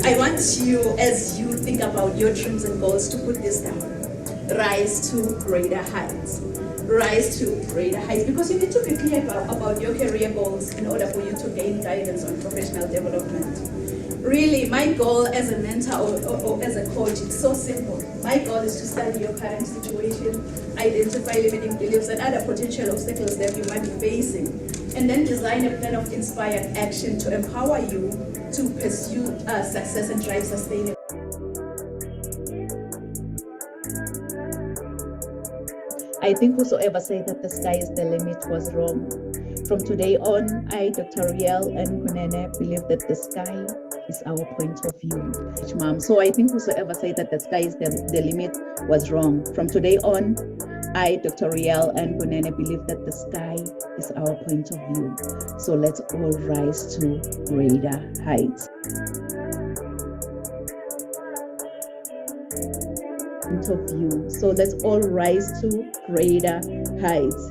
I want you, as you think about your dreams and goals, to put this down. Rise to greater heights. Rise to greater heights, because you need to be clear about your career goals in order for you to gain guidance on professional development. Really, my goal as a mentor or as a coach, it's so simple. My goal is to study your current situation, identify limiting beliefs and other potential obstacles that you might be facing, and then design a plan of inspired action to empower you to pursue success and drive sustainable. I think whosoever said that the sky is the limit was wrong. From today on, I, Dr. Riel and Kunene, believe that the sky is our point of view. Mom. So I think whosoever said that the sky is the limit was wrong. From today on, I, Dr. Riel and Kunene, believe that the sky is our point of view. So let's all rise to greater heights. Point of view. So let's all rise to greater heights.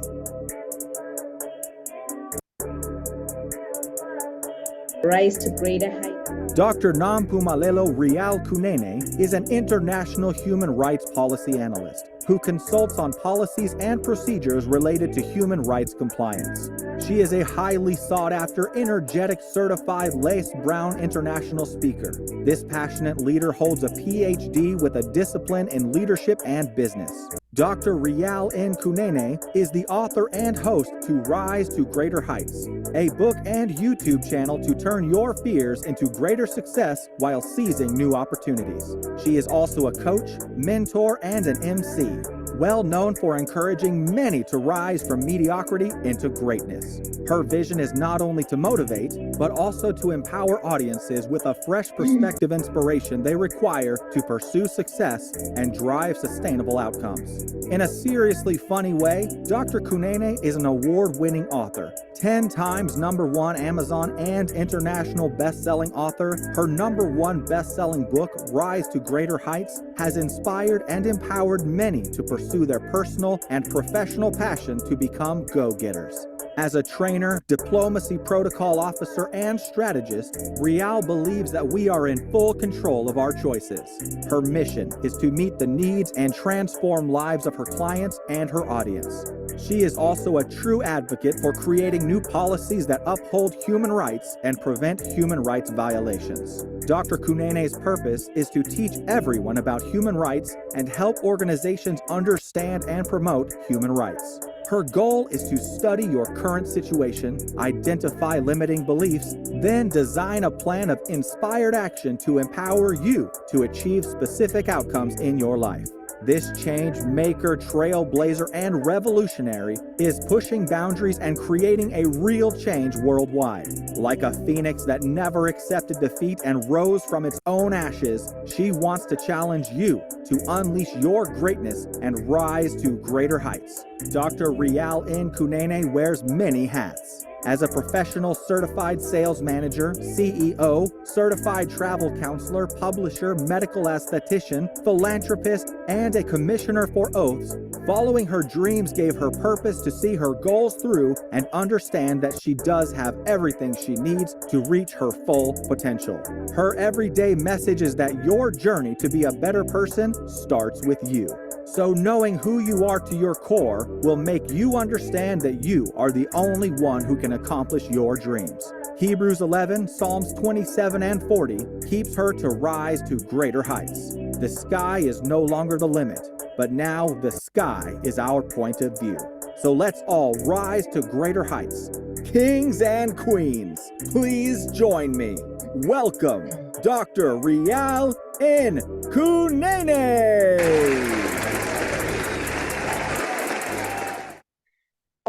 Rise to greater heights. Dr. Nampumalelo Rial Kunene is an international human rights policy analyst who consults on policies and procedures related to human rights compliance. She is a highly sought-after, energetic, certified Lace Brown international speaker. This passionate leader holds a PhD with a discipline in leadership and business. Dr. Rial N. Kunene is the author and host to Rise to Greater Heights, a book and YouTube channel to turn your fears into greater success while seizing new opportunities. She is also a coach, mentor, and an MC, well known for encouraging many to rise from mediocrity into greatness. Her vision is not only to motivate, but also to empower audiences with a fresh perspective inspiration they require to pursue success and drive sustainable outcomes. In a seriously funny way, Dr. Kunene is an award-winning author, 10 times #1 Amazon and international best-selling author. Her #1 best-selling book, Rise to Greater Heights, has inspired and empowered many to pursue their personal and professional passion to become go-getters. As a trainer, diplomacy protocol officer, and strategist, Rial believes that we are in full control of our choices. Her mission is to meet the needs and transform lives of her clients and her audience. She is also a true advocate for creating new policies that uphold human rights and prevent human rights violations. Dr. Kunene's purpose is to teach everyone about human rights and help organizations understand and promote human rights. Her goal is to study your current situation, identify limiting beliefs, then design a plan of inspired action to empower you to achieve specific outcomes in your life. This change maker, trailblazer, and revolutionary is pushing boundaries and creating a real change worldwide. Like a phoenix that never accepted defeat and rose from its own ashes, she wants to challenge you to unleash your greatness and rise to greater heights. Dr. Rial N. Kunene wears many hats. As a professional certified sales manager, CEO, certified travel counselor, publisher, medical esthetician, philanthropist, and a commissioner for oaths, following her dreams gave her purpose to see her goals through and understand that she does have everything she needs to reach her full potential. Her everyday message is that your journey to be a better person starts with you. So knowing who you are to your core will make you understand that you are the only one who can accomplish your dreams. Hebrews 11, Psalms 27 and 40 keeps her to rise to greater heights. The sky is no longer the limit, but now the sky is our point of view. So let's all rise to greater heights. Kings and queens, please join me. Welcome, Dr. Rial N. Kunene.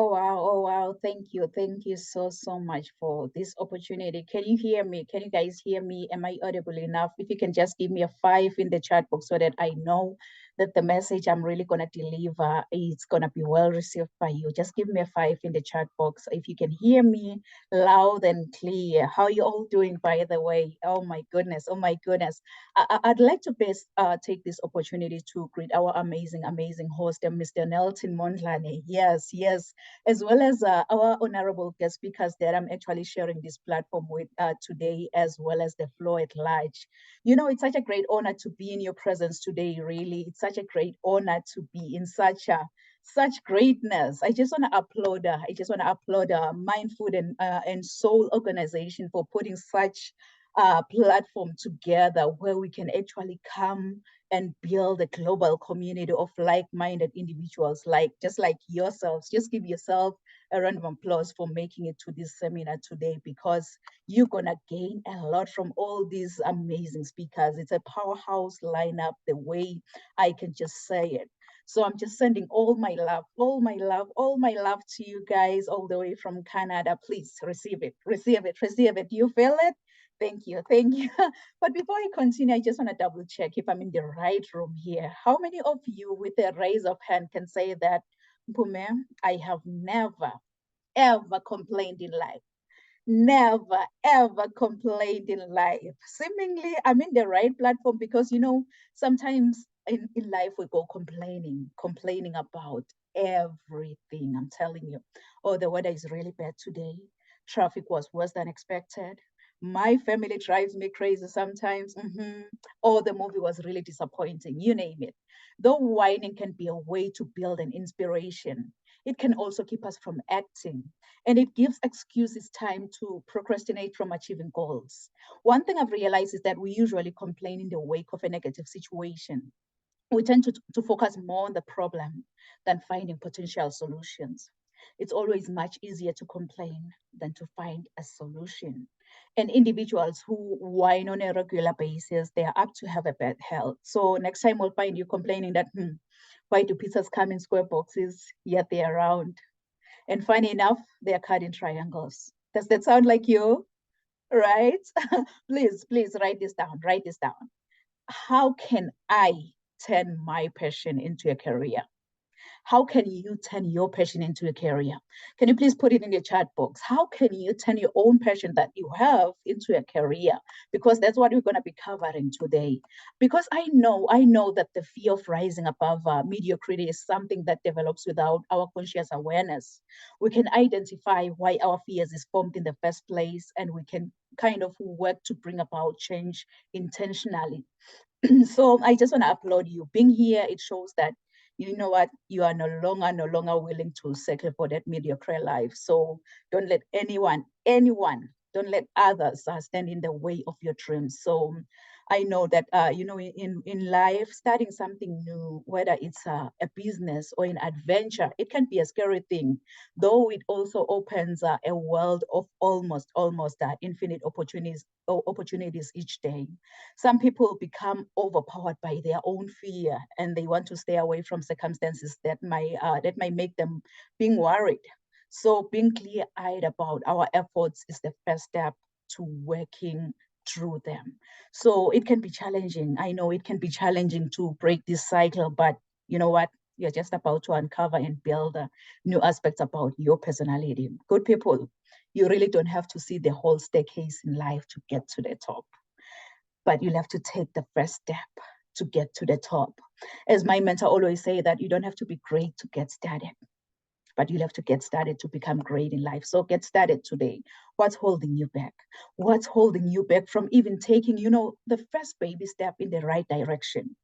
Oh wow, thank you so much for this opportunity. Can you hear me? Can you guys hear me? Am I audible enough? If you can just give me a 5 in the chat box so that I know that the message I'm really going to deliver is going to be well received by you. Just give me a 5 in the chat box if you can hear me loud and clear. How are you all doing, by the way? Oh my goodness. Oh my goodness. I'd like to best take this opportunity to greet our amazing, amazing host, Mr. Nelson Mondlane. Yes, yes. As well as our honorable guest speakers that I'm actually sharing this platform with today, as well as the floor at large. You know, it's such a great honor to be in your presence today, really. It's such a great honor to be in such greatness. I just want to applaud Mind Food and Soul organization for putting such platform together where we can actually come and build a global community of like-minded individuals, just like yourselves. Just give yourself a round of applause for making it to this seminar today, because you're gonna gain a lot from all these amazing speakers. It's a powerhouse lineup, the way I can just say it. So I'm just sending all my love, all my love, all my love to you guys all the way from Canada. Please receive it, receive it, receive it. You feel it? Thank you, thank you. But before I continue, I just want to double check if I'm in the right room here. How many of you with a raise of hand can say that, Mpume, I have never, ever complained in life? Never, ever complained in life. Seemingly, I'm in the right platform because, you know, sometimes in life we go complaining about everything. I'm telling you. Oh, the weather is really bad today. Traffic was worse than expected. My family drives me crazy sometimes. Oh, the movie was really disappointing. You name it. Though whining can be a way to build an inspiration, it can also keep us from acting, and it gives excuses time to procrastinate from achieving goals. One thing I've realized is that we usually complain in the wake of a negative situation. We tend to focus more on the problem than finding potential solutions. It's always much easier to complain than to find a solution. And individuals who whine on a regular basis, they are apt to have a bad health. So next time we'll find you complaining that, why do pizzas come in square boxes, yet they're round? And funny enough, they are cut in triangles. Does that sound like you? Right? Please write this down. Write this down. How can I turn my passion into a career? How can you turn your passion into a career? Can you please put it in the chat box? How can you turn your own passion that you have into a career? Because that's what we're going to be covering today. Because I know that the fear of rising above mediocrity is something that develops without our conscious awareness. We can identify why our fears is formed in the first place, and we can kind of work to bring about change intentionally. So I just want to applaud you being here. It shows that, you know what, you are no longer willing to settle for that mediocre life. So don't let anyone, don't let others stand in the way of your dreams. So I know that in life, starting something new, whether it's a business or an adventure, it can be a scary thing, though it also opens a world of almost infinite opportunities each day. Some people become overpowered by their own fear, and they want to stay away from circumstances that might make them being worried. So being clear-eyed about our efforts is the first step to working through them. So it can be challenging. I know it can be challenging to break this cycle, but you know what? You're just about to uncover and build new aspects about your personality. Good people, you really don't have to see the whole staircase in life to get to the top, but you'll have to take the first step to get to the top. As my mentor always say, that you don't have to be great to get started, but you'll have to get started to become great in life. So get started today. What's holding you back? What's holding you back from even taking, the first baby step in the right direction?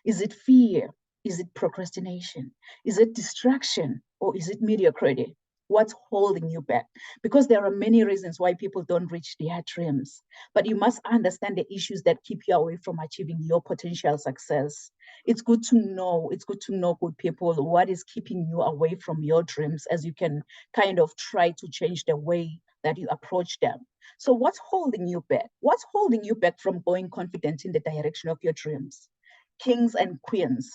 Is it fear? Is it procrastination? Is it distraction? Or is it mediocrity? What's holding you back? Because there are many reasons why people don't reach their dreams, but you must understand the issues that keep you away from achieving your potential success. It's good to know, good people, what is keeping you away from your dreams, as you can kind of try to change the way that you approach them. So what's holding you back? What's holding you back from going confident in the direction of your dreams? Kings and queens,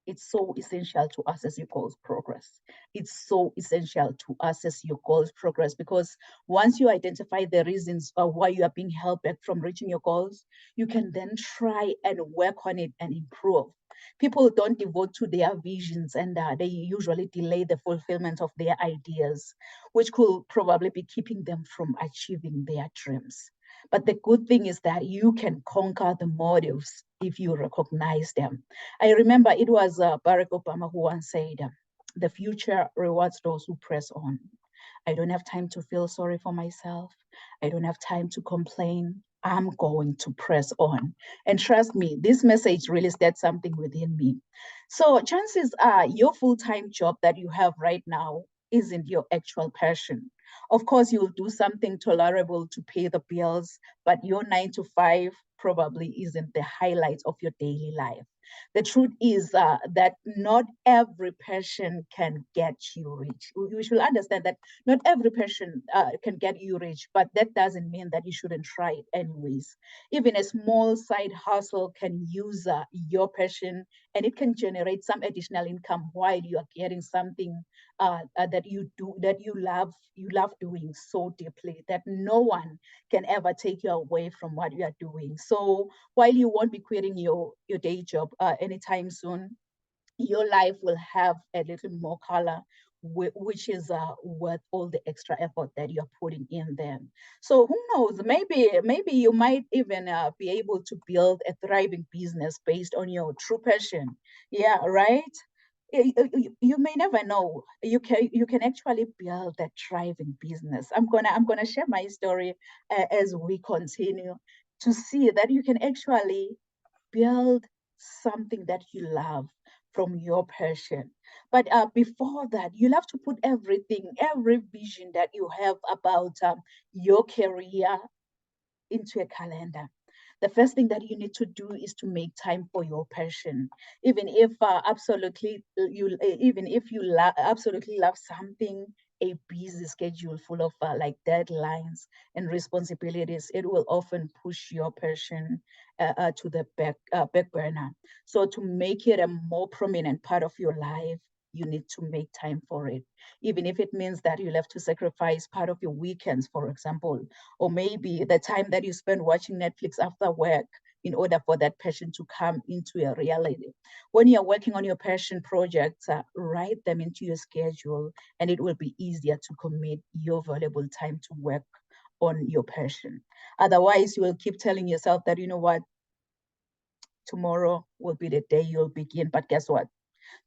it's so essential to assess your goals progress. It's so essential to assess your goals progress, because once you identify the reasons why you are being held back from reaching your goals, you can then try and work on it and improve. People don't devote to their visions, and they usually delay the fulfillment of their ideas, which could probably be keeping them from achieving their dreams. But the good thing is that you can conquer the motives if you recognize them. I remember it was Barack Obama who once said, the future rewards those who press on. I don't have time to feel sorry for myself. I don't have time to complain. I'm going to press on. And trust me, this message really stirred something within me. So chances are your full-time job that you have right now isn't your actual passion. Of course, you'll do something tolerable to pay the bills, but your 9 to 5 probably isn't the highlight of your daily life. The truth is that not every passion can get you rich. We should understand that not every passion can get you rich, but that doesn't mean that you shouldn't try it anyways. Even a small side hustle can use your passion, and it can generate some additional income while you are getting something that you love doing so deeply that no one can ever take you away from what you are doing. So while you won't be quitting your day job anytime soon, your life will have a little more color, which is worth all the extra effort that you're putting in there. So who knows? Maybe you might even be able to build a thriving business based on your true passion. Yeah, right. You may never know. You can actually build a thriving business. I'm gonna share my story as we continue to see that you can actually build something that you love from your passion. But before that, you'll have to put everything, every vision that you have about your career into a calendar. The first thing that you need to do is to make time for your passion. Even if even if you absolutely love something, a busy schedule full of like deadlines and responsibilities, it will often push your passion to the back burner. So to make it a more prominent part of your life, you need to make time for it, even if it means that you'll have to sacrifice part of your weekends, for example, or maybe the time that you spend watching Netflix after work in order for that passion to come into a reality. When you're working on your passion projects, write them into your schedule, and it will be easier to commit your valuable time to work on your passion. Otherwise, you will keep telling yourself that, you know what, tomorrow will be the day you'll begin. But guess what?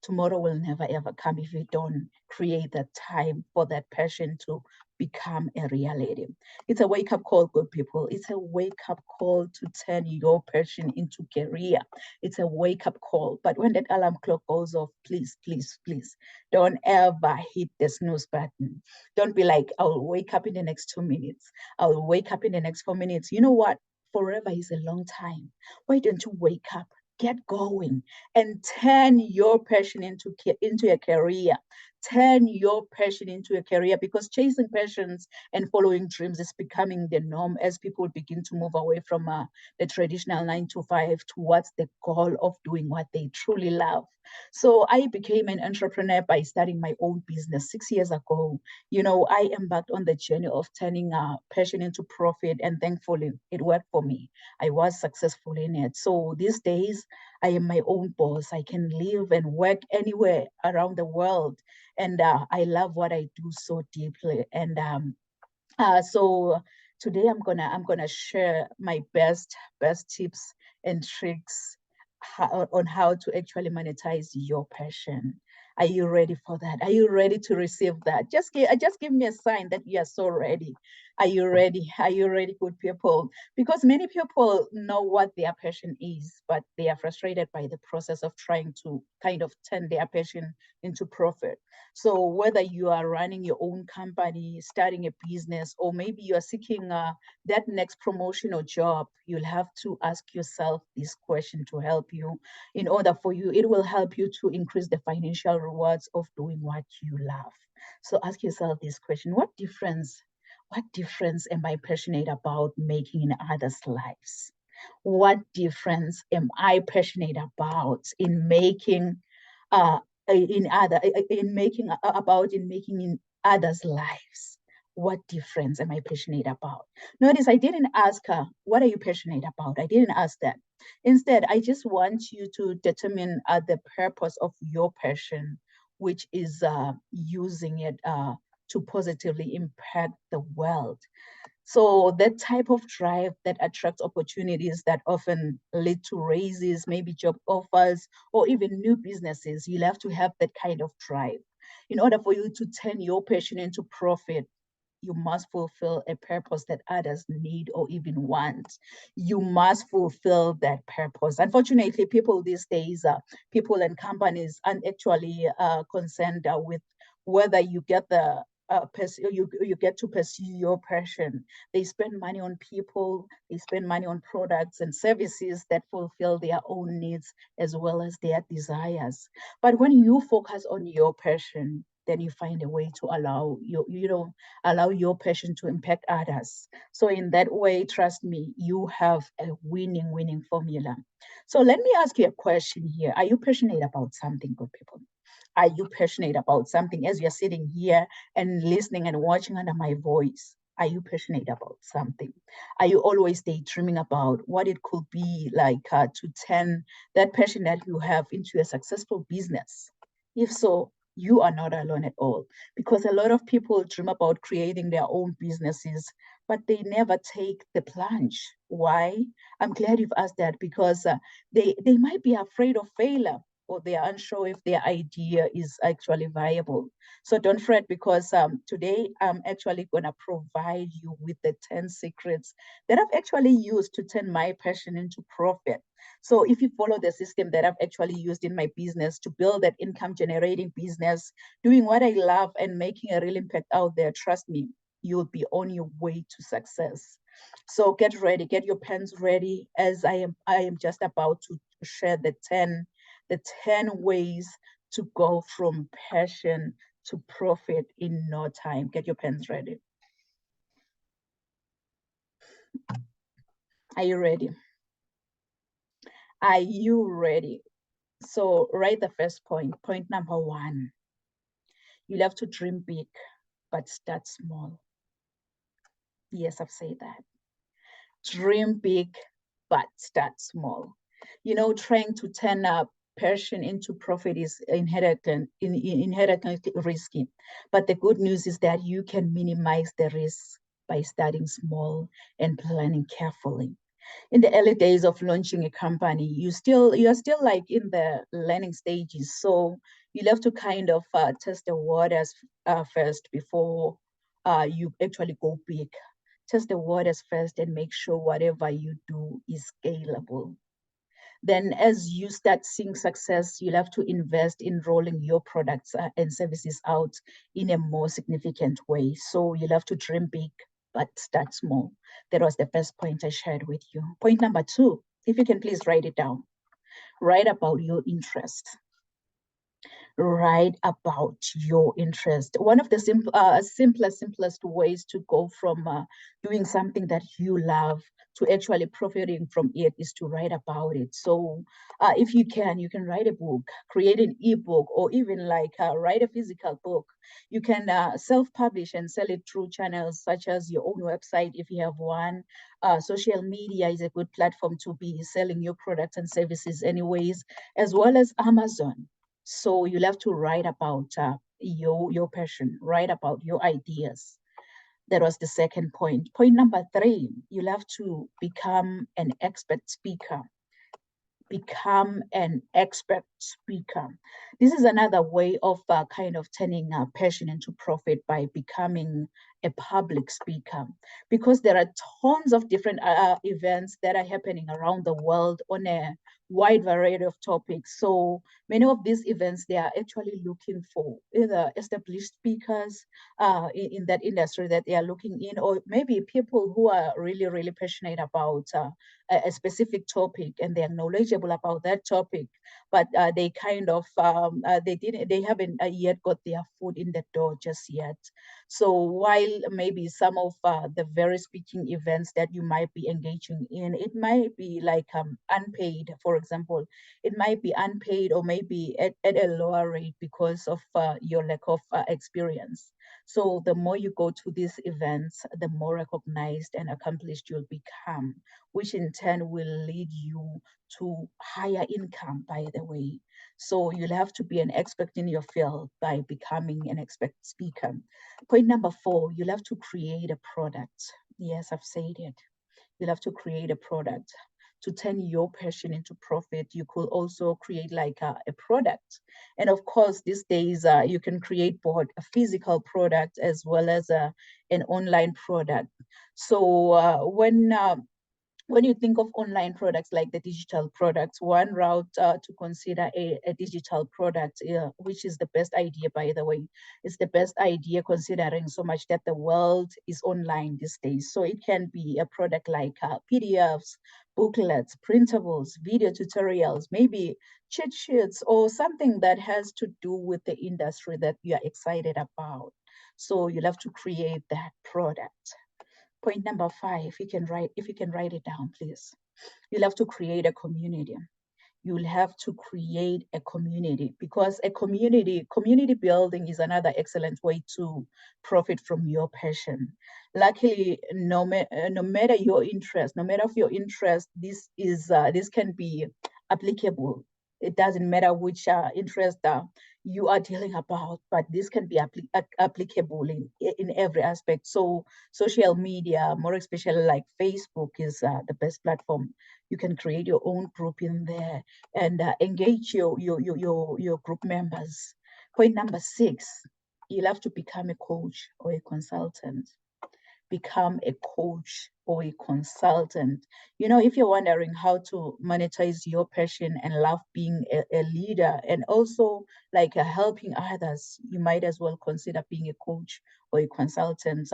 Tomorrow will never ever come if you don't create that time for that passion to become a reality. It's a wake up call, good people. It's a wake up call to turn your passion into career. It's a wake up call. But when that alarm clock goes off, please, please, please don't ever hit the snooze button. Don't be like, I'll wake up in the next 2 minutes. I'll wake up in the next 4 minutes. You know what? Forever is a long time. Why don't you wake up? Get going and turn your passion into a career. Turn your passion into a career, because chasing passions and following dreams is becoming the norm as people begin to move away from the traditional 9 to 5 towards the goal of doing what they truly love. So I became an entrepreneur by starting my own business 6 years ago. You know, I embarked on the journey of turning passion into profit, and thankfully it worked for me. I was successful in it. So these days, I am my own boss. I can live and work anywhere around the world, and I love what I do so deeply. And so today I'm gonna share my best tips and tricks on how to actually monetize your passion. Are you ready for that? Are you ready to receive that? Just give me a sign that you are so ready. Are you ready? Are you ready, good people? Because many people know what their passion is, but they are frustrated by the process of trying to kind of turn their passion into profit. So whether you are running your own company, starting a business, or maybe you are seeking that next promotion or job, you'll have to ask yourself this question to help you. In order for you, it will help you to increase the financial rewards of doing what you love. So ask yourself this question: what difference am I passionate about making in others' lives? What difference am I passionate about in making in making in others' lives? what difference am I passionate about? Notice I didn't ask her, what are you passionate about? I didn't ask that. Instead, I just want you to determine the purpose of your passion, which is using it to positively impact the world. So that type of drive that attracts opportunities that often lead to raises, maybe job offers, or even new businesses, you'll have to have that kind of drive. In order for you to turn your passion into profit, you must fulfill a purpose that others need or even want. You must fulfill that purpose. Unfortunately, people these days, people and companies aren't actually concerned with whether you get the you get to pursue your passion. They spend money on people, they spend money on products and services that fulfill their own needs as well as their desires. But when you focus on your passion, then you find a way to allow allow your passion to impact others. So in that way, trust me, you have a winning formula. So let me ask you a question here. Are you passionate about something, good people? Are you passionate about something as you're sitting here and listening and watching under my voice? Are you passionate about something? Are you always daydreaming about what it could be like to turn that passion that you have into a successful business? If so, you are not alone at all, because a lot of people dream about creating their own businesses, but they never take the plunge. Why? I'm glad you've asked that, because they might be afraid of failure, or they are unsure if their idea is actually viable. So don't fret, because today I'm actually going to provide you with the 10 secrets that I've actually used to turn my passion into profit. So if you follow the system that I've actually used in my business to build that income generating business, doing what I love and making a real impact out there, trust me, you'll be on your way to success. So get ready, get your pens ready, as I am just about to share the 10 ways to go from passion to profit in no time. Get your pens ready. Are you ready? Are you ready? So write the first point. Point number one, you'll have to dream big, but start small. Yes, I've said that. Dream big, but start small. You know, trying to turn up passion into profit is inherently risky. But the good news is that you can minimize the risk by starting small and planning carefully. In the early days of launching a company, you're still like in the learning stages. So you'll have to kind of test the waters first before you actually go big. Test the waters first and make sure whatever you do is scalable. Then as you start seeing success, you'll have to invest in rolling your products and services out in a more significant way. So you'll have to dream big, but start small. That was the first point I shared with you. Point number two, if you can please write it down. Write about your interest. Write about your interest. One of the simplest ways to go from doing something that you love to actually profiting from it is to write about it. So if you can write a book, create an ebook, or even like write a physical book. You can self-publish and sell it through channels such as your own website if you have one. Social media is a good platform to be selling your products and services anyways, as well as Amazon. So you'll have to write about your passion, write about your ideas. That was the second point. Point number three, you'll have to become an expert speaker. Become an expert speaker. This is another way of kind of turning passion into profit by becoming a public speaker, because there are tons of different events that are happening around the world on a wide variety of topics. So many of these events, they are actually looking for either established speakers in that industry that they are looking in, or maybe people who are really passionate about a specific topic and they are knowledgeable about that topic, but they kind of they haven't yet got their foot in the door just yet. So while maybe some of the very speaking events that you might be engaging in, it might be like unpaid, for example, it might be unpaid or maybe at a lower rate because of your lack of experience. So the more you go to these events, the more recognized and accomplished you'll become, which in turn will lead you to higher income, by the way. So you'll have to be an expert in your field by becoming an expert speaker. Point number 4, you'll have to create a product. Yes, I've said it. You'll have to create a product to turn your passion into profit. You could also create like a product. And of course, these days, you can create both a physical product as well as an online product. So when you think of online products like the digital products, one route to consider a digital product, which is the best idea, by the way, it's the best idea considering so much that the world is online these days. So it can be a product like PDFs, booklets, printables, video tutorials, maybe cheat sheets, or something that has to do with the industry that you are excited about. So you'll have to create that product. Point number 5, if you can write it down, please. You'll have to create a community. You'll have to create a community, because a community building is another excellent way to profit from your passion. Luckily, no matter your interest, this can be applicable. It doesn't matter which interest you are dealing about, but this can be applicable in every aspect. So social media, more especially like Facebook, is the best platform. You can create your own group in there and engage your group members. Point number 6, you'll have to become a coach or a consultant. Become a coach or a consultant. You know, if you're wondering how to monetize your passion and love being a leader and also like helping others, you might as well consider being a coach or a consultant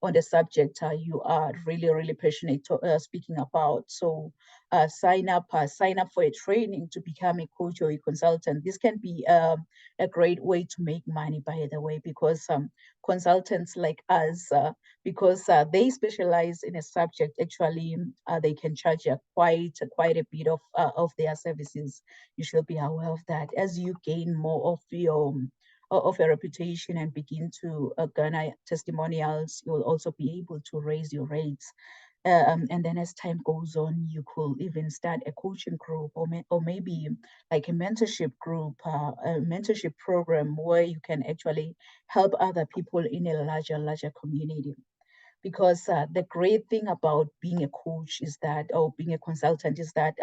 on the subject you are really passionate speaking about. So sign up for a training to become a coach or a consultant. This can be a great way to make money, by the way, because consultants like us, because they specialize in a subject, actually they can charge quite a bit of their services. You should be aware of that. As you gain more of a reputation and begin to garner testimonials, you'll also be able to raise your rates. And then as time goes on, you could even start a coaching group, or maybe like a mentorship group, a mentorship program where you can actually help other people in a larger community. Because the great thing about being a coach is that, or being a consultant, is that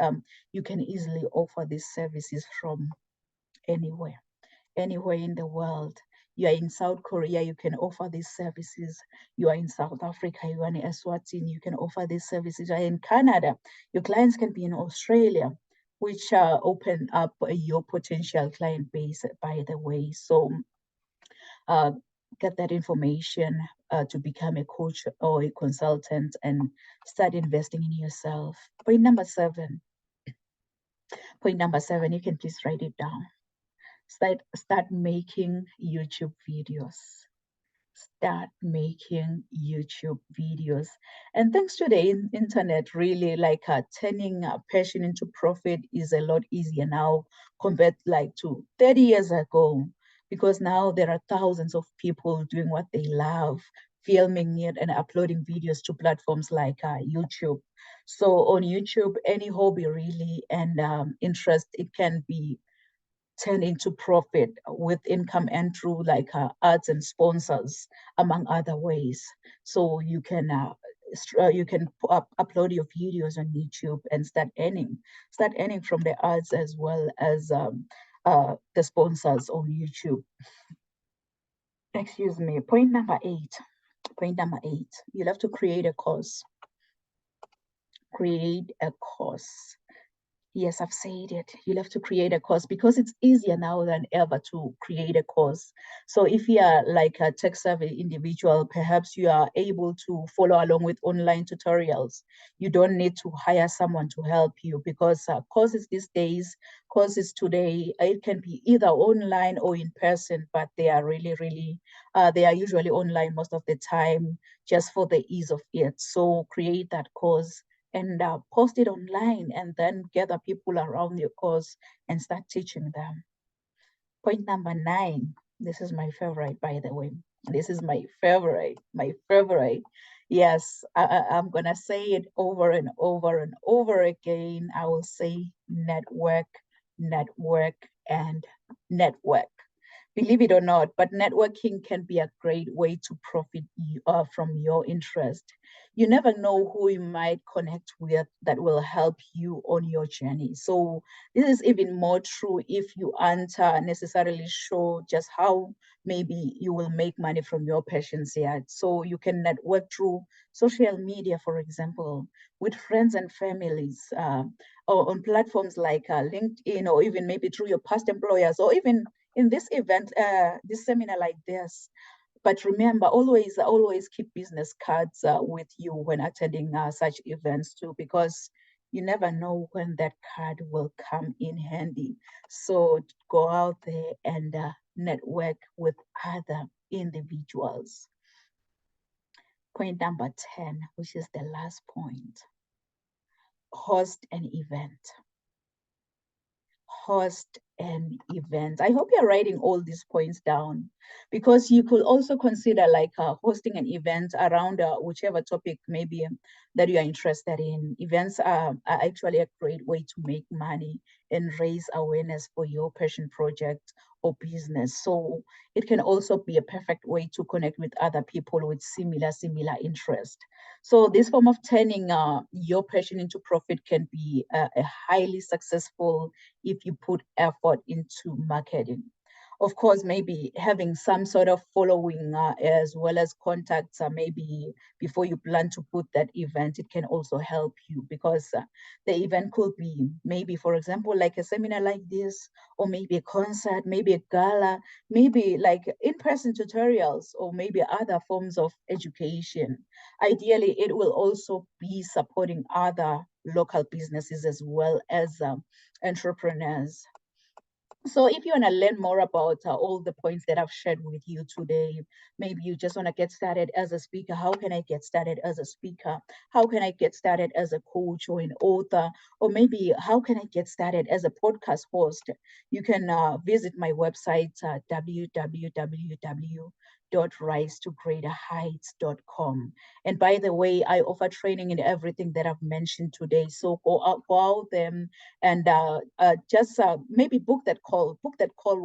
you can easily offer these services from anywhere in the world. You are in South Korea, you can offer these services. You are in South Africa, you are in eSwatini, you can offer these services. You are in Canada, your clients can be in Australia, which open up your potential client base, by the way. So uh, get that information to become a coach or a consultant and start investing in yourself. Point number 7, you can please write it down. Start making YouTube videos. Start making YouTube videos. And thanks to the internet, really, like turning passion into profit is a lot easier now compared like to 30 years ago, because now there are thousands of people doing what they love, filming it and uploading videos to platforms like YouTube. So on YouTube, any hobby really and interest, it can be turn into profit with income and through like ads and sponsors, among other ways. So you can upload your videos on YouTube and start earning from the ads as well as the sponsors on YouTube. Excuse me. Point number 8. You'll have to create a course. Create a course. Yes, I've said it. You'll have to create a course, because it's easier now than ever to create a course. So if you are like a tech-savvy individual, perhaps you are able to follow along with online tutorials. You don't need to hire someone to help you, because courses these days, courses today, it can be either online or in person, but they are they are usually online most of the time, just for the ease of it. So create that course and post it online, and then gather people around your course and start teaching them. Point number 9, this is my favorite, by the way. This is my favorite, my favorite. Yes, I'm gonna say it over and over and over again. I will say network, network, and network. Believe it or not, but networking can be a great way to profit from your interest. You never know who you might connect with that will help you on your journey. So this is even more true if you aren't necessarily sure just how maybe you will make money from your passions yet. So you can network through social media, for example, with friends and families, or on platforms like LinkedIn, or even maybe through your past employers, or even in this event, this seminar like this. But remember, always keep business cards with you when attending such events too, because you never know when that card will come in handy. So go out there and network with other individuals. Point number 10, which is the last point, host an event. Host an event. I hope you're writing all these points down, because you could also consider like hosting an event around whichever topic maybe that you are interested in. Events are actually a great way to make money and raise awareness for your passion project or business. So it can also be a perfect way to connect with other people with similar interest. So this form of turning your passion into profit can be a highly successful if you put effort into marketing. Of course, maybe having some sort of following as well as contacts, maybe before you plan to put that event, it can also help you, because the event could be maybe, for example, like a seminar like this, or maybe a concert, maybe a gala, maybe like in-person tutorials, or maybe other forms of education. Ideally, it will also be supporting other local businesses as well as entrepreneurs. So if you want to learn more about all the points that I've shared with you today, maybe you just want to get started as a speaker. How can I get started as a speaker? How can I get started as a coach or an author? Or maybe how can I get started as a podcast host? You can visit my website, www.risetogreaterheights.com. And by the way, I offer training in everything that I've mentioned today. So go out there and just maybe book that call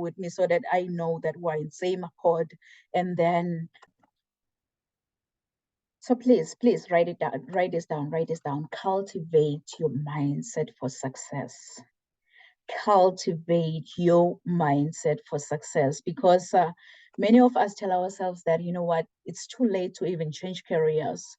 with me, so that I know that we're in same accord. And then, so please write it down, write this down. Cultivate your mindset for success. Cultivate your mindset for success, because many of us tell ourselves that, you know what, it's too late to even change careers.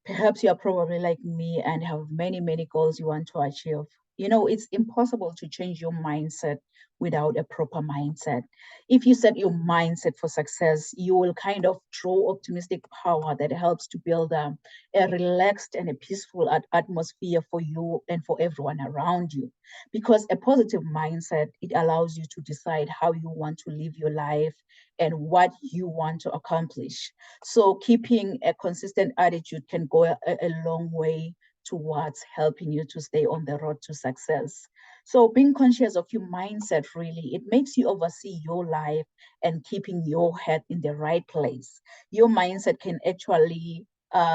Perhaps you're probably like me and have many goals you want to achieve. You know, it's impossible to change your mindset without a proper mindset. If you set your mindset for success, you will kind of draw optimistic power that helps to build a relaxed and a peaceful atmosphere for you and for everyone around you. Because a positive mindset, it allows you to decide how you want to live your life and what you want to accomplish. So keeping a consistent attitude can go a long way towards helping you to stay on the road to success. So being conscious of your mindset, really, it makes you oversee your life and keeping your head in the right place. Your mindset can actually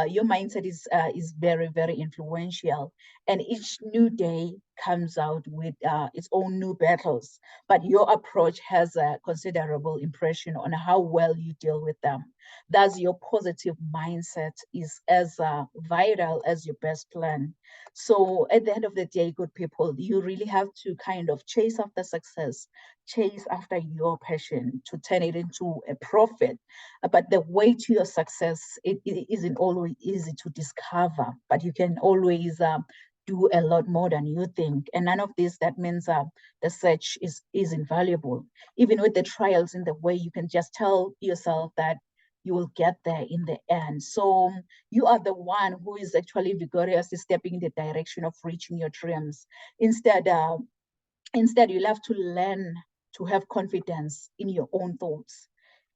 your mindset is very influential, and each new day comes out with its own new battles, but your approach has a considerable impression on how well you deal with them. Thus, your positive mindset is as vital as your best plan. So at the end of the day, good people, you really have to kind of chase after success, chase after your passion to turn it into a profit. But the way to your success, it isn't always easy to discover, but you can always do a lot more than you think. And none of this, that means the search is invaluable. Even with the trials in the way, you can just tell yourself that you will get there in the end. So you are the one who is actually vigorously stepping in the direction of reaching your dreams. Instead, you'll have to learn to have confidence in your own thoughts.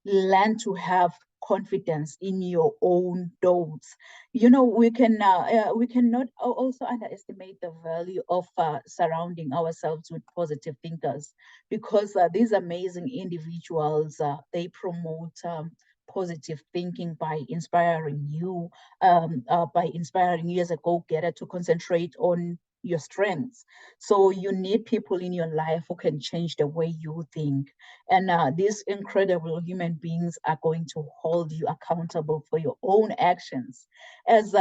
Learn to have confidence in your own thoughts. You know, we cannot also underestimate the value of surrounding ourselves with positive thinkers, because these amazing individuals, they promote positive thinking by inspiring you as a go-getter to concentrate on your strengths. So you need people in your life who can change the way you think. And these incredible human beings are going to hold you accountable for your own actions. As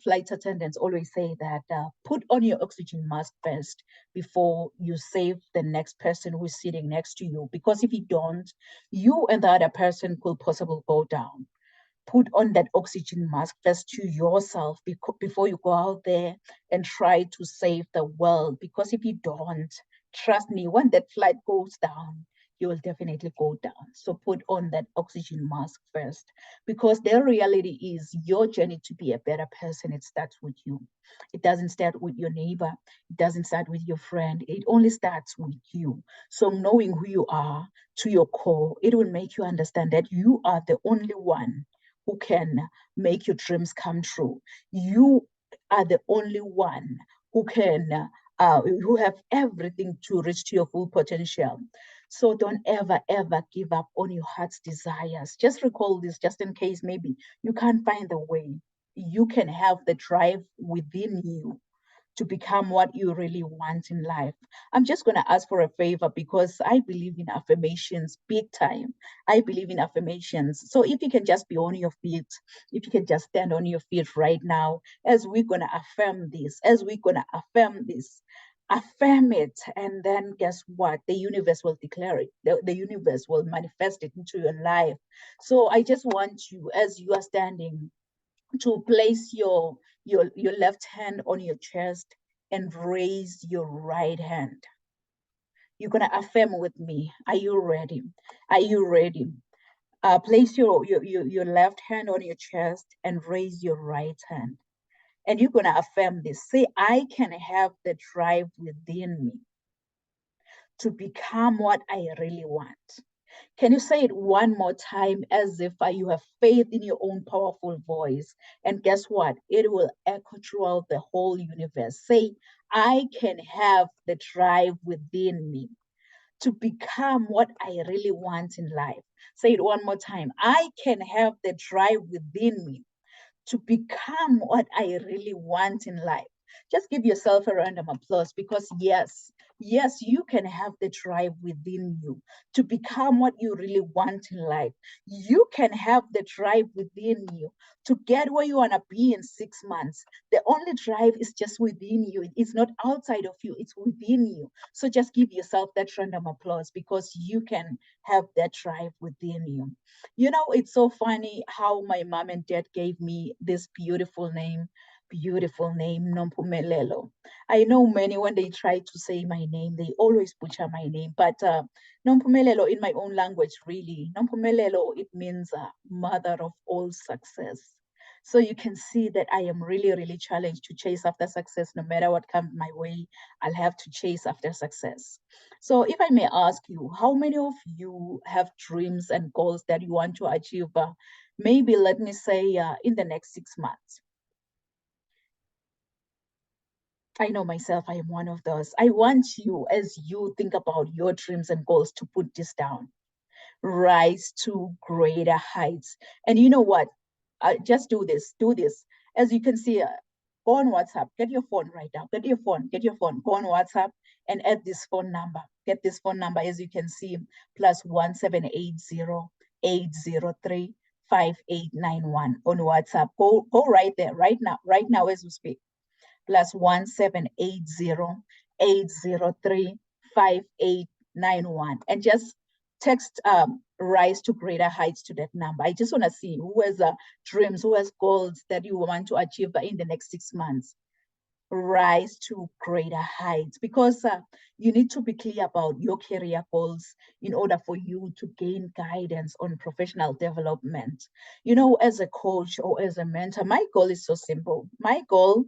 flight attendants always say that put on your oxygen mask first before you save the next person who's sitting next to you. Because if you don't, you and the other person could possibly go down. Put on that oxygen mask first to yourself before you go out there and try to save the world. Because if you don't, trust me, when that flight goes down, you will definitely go down. So put on that oxygen mask first, because the reality is your journey to be a better person, it starts with you. It doesn't start with your neighbor. It doesn't start with your friend. It only starts with you. So knowing who you are to your core, it will make you understand that you are the only one who can make your dreams come true. You are the only one who can, who have everything to reach to your full potential. So don't ever, ever give up on your heart's desires. Just recall this, just in case maybe you can't find the way. You can have the drive within you to become what you really want in life. I'm just going to ask for a favor because I believe in affirmations big time. I believe in affirmations. So if you can just be on your feet, if you can just stand on your feet right now, as we're going to affirm this, affirm it, and then guess what? The universe will declare it. The universe will manifest it into your life. So I just want you, as you are standing, to place your left hand on your chest and raise your right hand. You're going to affirm with me. Are you ready? Are you ready? Place your left hand on your chest and raise your right hand. And you're going to affirm this. Say, I can have the drive within me to become what I really want. Can you say it one more time as if you have faith in your own powerful voice? And guess what? It will echo throughout the whole universe. Say, I can have the drive within me to become what I really want in life. Say it one more time. I can have the drive within me to become what I really want in life. Just give yourself a round of applause because yes, you can have the drive within you to become what you really want in life. You can have the drive within you to get where you want to be in 6 months. The only drive is just within you. It's not outside of you, it's within you. So just give yourself that random applause because you can have that drive within you. You know, it's so funny how my mom and dad gave me this beautiful name, Nompumelelo. I know many, when they try to say my name, they always butcher my name, but Nompumelelo in my own language, really, Nompumelelo, it means mother of all success. So you can see that I am really, really challenged to chase after success. No matter what comes my way, I'll have to chase after success. So if I may ask you, how many of you have dreams and goals that you want to achieve? Maybe let me say in the next 6 months. I know myself, I am one of those. I want you, as you think about your dreams and goals, to put this down. Rise to greater heights. And you know what? Just do this. As you can see, go on WhatsApp, get your phone right now, get your phone, go on WhatsApp and add this phone number. Get this phone number, as you can see, +1 780 803 5891 on WhatsApp. Go right there, right now as we speak. +1 780 803 5891 and just text rise to greater heights to that number. I just want to see who has dreams, who has goals that you want to achieve in the next 6 months. Rise to greater heights, because you need to be clear about your career goals in order for you to gain guidance on professional development. You know, as a coach or as a mentor, my goal is so simple. My goal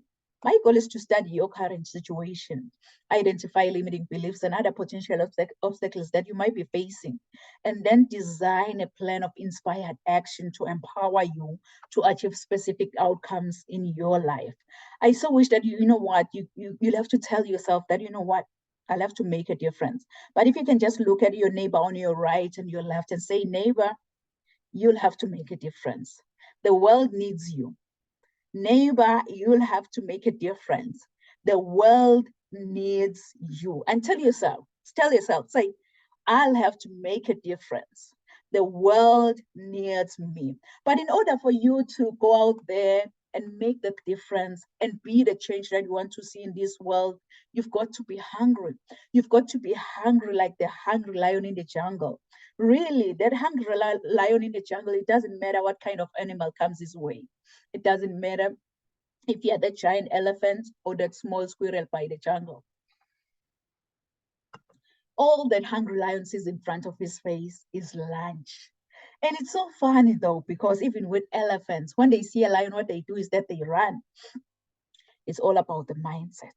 is to study your current situation, identify limiting beliefs and other potential obstacles that you might be facing, and then design a plan of inspired action to empower you to achieve specific outcomes in your life. I so wish that you know what, you'll have to tell yourself that, you know what, I'll have to make a difference. But if you can just look at your neighbor on your right and your left and say, neighbor, you'll have to make a difference. The world needs you. Neighbor, you'll have to make a difference. The world needs you. And tell yourself, say, I'll have to make a difference. The world needs me. But in order for you to go out there and make the difference and be the change that you want to see in this world, you've got to be hungry. You've got to be hungry like the hungry lion in the jungle. Really, that hungry lion in the jungle, it doesn't matter what kind of animal comes his way. It doesn't matter if you're the giant elephant or that small squirrel by the jungle. All that hungry lion sees in front of his face is lunch. And it's so funny though, because even with elephants, when they see a lion, what they do is that they run. It's all about the mindset.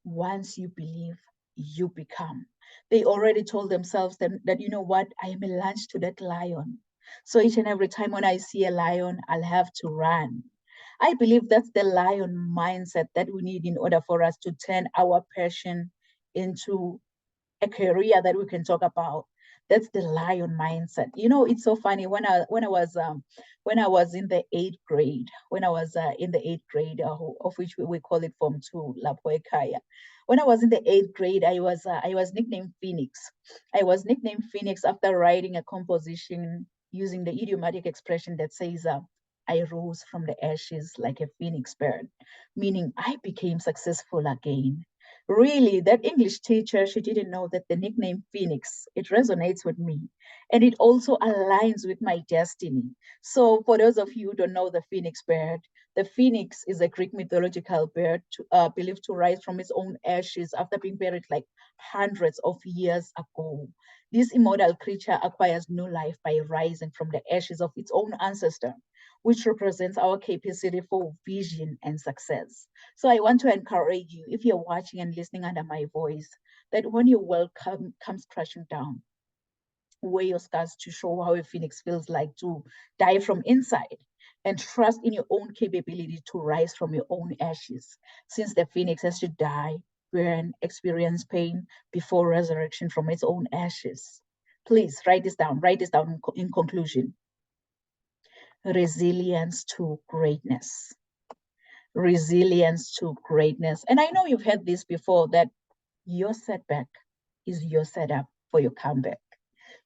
Once you believe, you become. They already told themselves that you know what, I am a lunch to that lion. So each and every time when I see a lion, I'll have to run. I believe that's the lion mindset that we need in order for us to turn our passion into a career that we can talk about. That's the lion mindset. You know, it's so funny when I was in the eighth grade, of which we call it Form 2, Lapho Ekhaya. When I was in the eighth grade, I was nicknamed Phoenix. I was nicknamed Phoenix after writing a composition using the idiomatic expression that says, I rose from the ashes like a phoenix bird, meaning I became successful again. Really, that English teacher, she didn't know that the nickname Phoenix, it resonates with me. And it also aligns with my destiny. So for those of you who don't know the phoenix bird, the phoenix is a Greek mythological bird believed to rise from its own ashes after being buried like hundreds of years ago. This immortal creature acquires new life by rising from the ashes of its own ancestor, which represents our capacity for vision and success. So I want to encourage you, if you're watching and listening under my voice, that when your world comes crashing down, wear your scars to show how a phoenix feels like to die from inside, and trust in your own capability to rise from your own ashes, since the phoenix has to die, burn, experience pain before resurrection from its own ashes. Please write this down. Write this down in conclusion. Resilience to greatness. Resilience to greatness. And I know you've heard this before, that your setback is your setup for your comeback.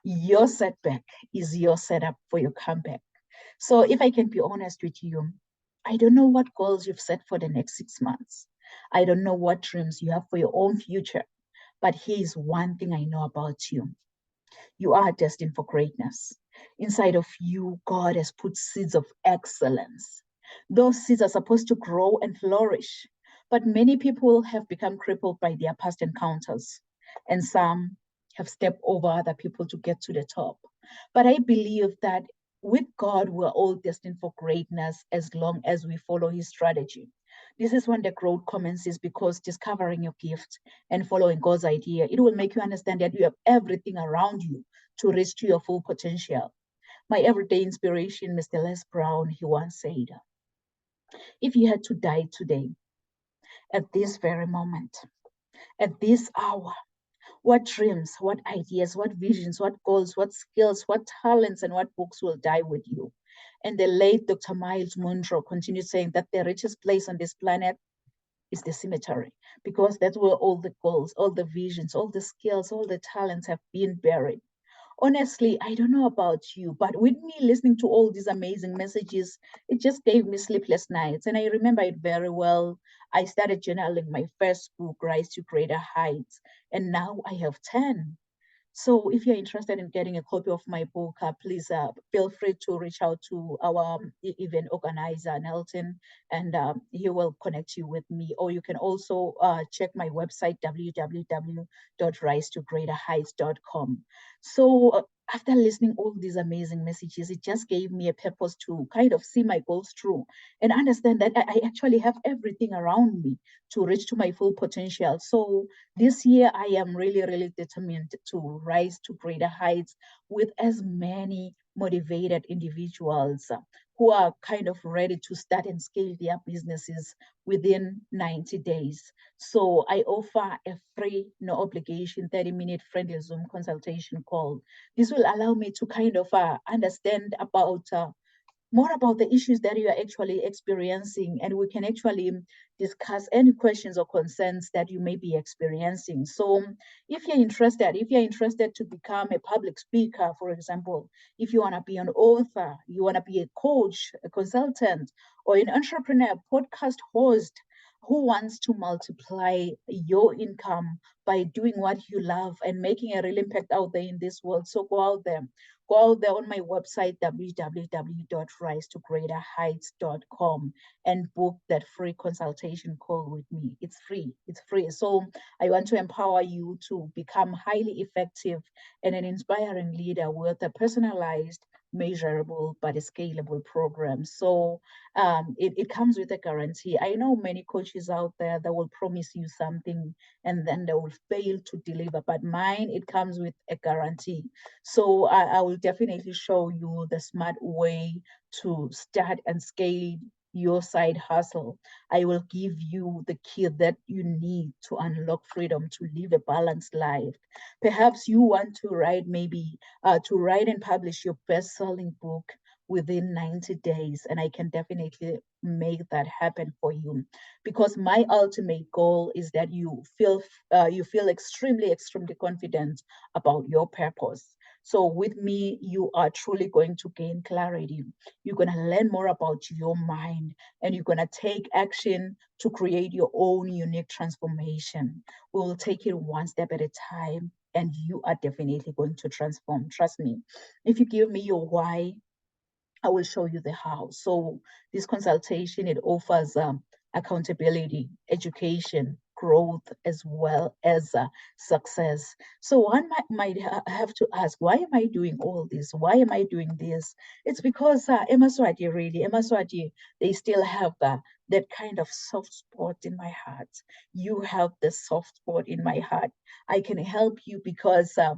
Your setback is your setup for your comeback. So if I can be honest with you, I don't know what goals you've set for the next 6 months. I don't know what dreams you have for your own future. But here's one thing I know about you. You are destined for greatness. Inside of you, God has put seeds of excellence. Those seeds are supposed to grow and flourish. But many people have become crippled by their past encounters, and some have stepped over other people to get to the top. But I believe that with God, we're all destined for greatness as long as we follow his strategy. This is when the growth commences, because discovering your gift and following God's idea, it will make you understand that you have everything around you to reach to your full potential. My everyday inspiration, Mr. Les Brown, he once said, if you had to die today, at this very moment, at this hour, what dreams, what ideas, what visions, what goals, what skills, what talents, and what books will die with you? And the late Dr. Miles Monroe continued saying that the richest place on this planet is the cemetery, because that's where all the goals, all the visions, all the skills, all the talents have been buried. Honestly, I don't know about you, but with me listening to all these amazing messages, it just gave me sleepless nights. And I remember it very well. I started journaling my first book, Rise to Greater Heights, and now I have 10. So if you're interested in getting a copy of my book, please feel free to reach out to our event organizer, Nelton, and he will connect you with me. Or you can also check my website, www.risetogreaterheights.com. So after listening all these amazing messages, it just gave me a purpose to kind of see my goals through and understand that I actually have everything around me to reach to my full potential. So this year, I am really, really determined to rise to greater heights with as many motivated individuals who are kind of ready to start and scale their businesses within 90 days. So I offer a free, no obligation, 30-minute friendly Zoom consultation call. This will allow me to kind of understand about more about the issues that you are actually experiencing, and we can actually discuss any questions or concerns that you may be experiencing. So if you're interested to become a public speaker, for example, if you want to be an author, you want to be a coach, a consultant, or an entrepreneur, podcast host who wants to multiply your income by doing what you love and making a real impact out there in this world, so go out there on my website, www.risetogreaterheights.com, and book that free consultation call with me. It's free. It's free. So I want to empower you to become highly effective and an inspiring leader with a personalized, measurable, but a scalable program. So it comes with a guarantee. I know many coaches out there that will promise you something and then they will fail to deliver, but mine, it comes with a guarantee. So I will definitely show you the smart way to start and scale your side hustle. I will give you the key that you need to unlock freedom to live a balanced life. Perhaps you want to write, maybe to write and publish your best-selling book within 90 days, and I can definitely make that happen for you, because my ultimate goal is that you feel extremely confident about your purpose. So with me, you are truly going to gain clarity. You're going to learn more about your mind, and you're going to take action to create your own unique transformation. We will take it one step at a time, and you are definitely going to transform. Trust me. If you give me your why, I will show you the how. So this consultation, it offers accountability, education, growth, as well as success. So one might have to ask, why am I doing all this? Why am I doing this? It's because eMaSwati, they still have that kind of soft spot in my heart. You have the soft spot in my heart. I can help you because I've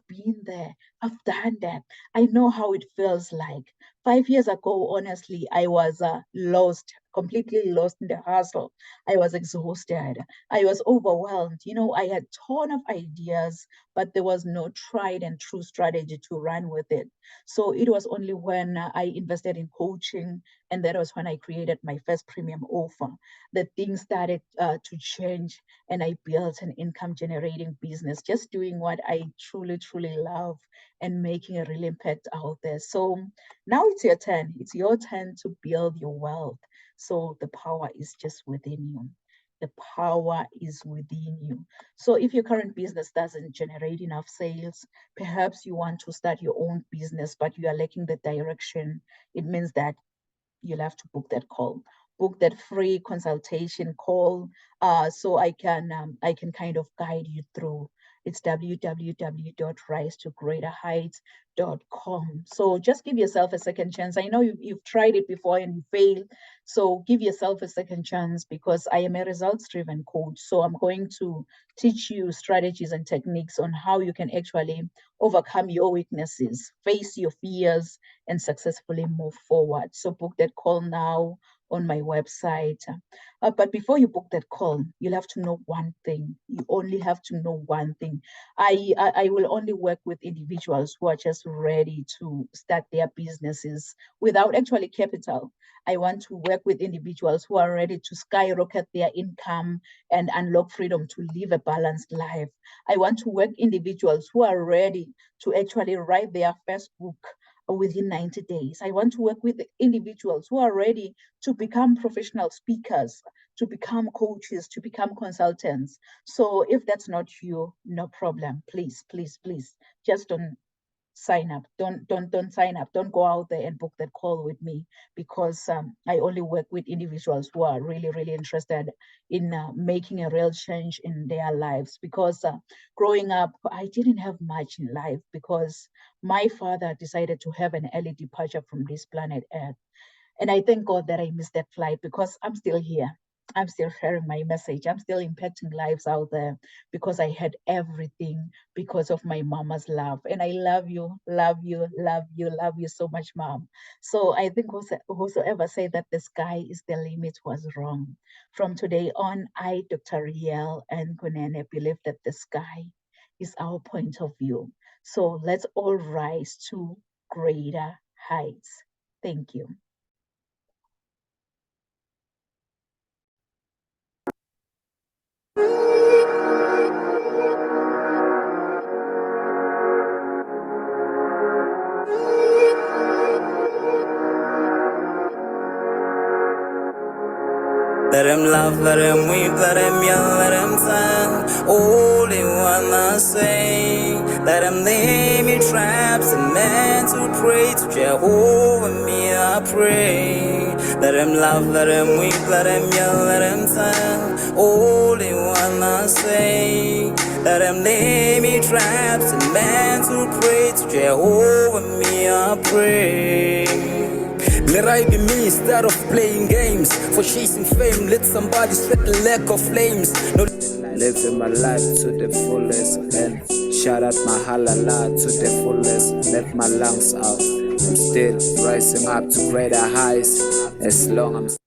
been there. I've done that. I know how it feels like. 5 years ago, honestly, I was lost, completely lost in the hustle. I was exhausted. I was overwhelmed. You know, I had ton of ideas, but there was no tried and true strategy to run with it. So it was only when I invested in coaching, and that was when I created my first premium offer, that things started to change, and I built an income generating business, just doing what I truly love and making a real impact out there. So now it's your turn. It's your turn to build your wealth. So the power is just within you. The power is within you. So if your current business doesn't generate enough sales, perhaps you want to start your own business, but you are lacking the direction. It means that you'll have to book that call, book that free consultation call, so I can kind of guide you through. It's www.risetogreaterheights.com. So just give yourself a second chance. I know you've tried it before and you failed, so give yourself a second chance, because I am a results driven coach. So I'm going to teach you strategies and techniques on how you can actually overcome your weaknesses, face your fears, and successfully move forward. So book that call now on my website. But before you book that call, you'll have to know one thing. You only have to know one thing. I will only work with individuals who are just ready to start their businesses without actually capital. I want to work with individuals who are ready to skyrocket their income and unlock freedom to live a balanced life. I want to work individuals who are ready to actually write their first book within 90 days. I want to work with individuals who are ready to become professional speakers, to become coaches, to become consultants. So if that's not you, no problem. Please, just don't sign up. Don't sign up. Don't go out there and book that call with me, because I only work with individuals who are really interested in making a real change in their lives. Because growing up, I didn't have much in life, because my father decided to have an early departure from this planet Earth. And I thank God that I missed that flight, because I'm still here. I'm still sharing my message. I'm still impacting lives out there because I had everything because of my mama's love. And I love you, love you, love you, love you so much, mom. So I think whosoever said that the sky is the limit was wrong. From today on, I, Dr. Riel and Kunene, believe that the sky is our point of view. So let's all rise to greater heights. Thank you. Let him laugh, let him weep, let him yell, let him sing. All they wanna say. Let him lay me traps and men to pray to Jehovah, me I pray. Let him laugh, let him weep, let him yell, let him sing. All they wanna say. Let him lay me traps and men to pray to Jehovah, me I pray. Let I be me instead of playing games. For chasing fame, let somebody set the lack of flames. No, living my life to the fullest and shout out my halala to the fullest. Let my lungs out. I'm still rising up to greater heights as long as I'm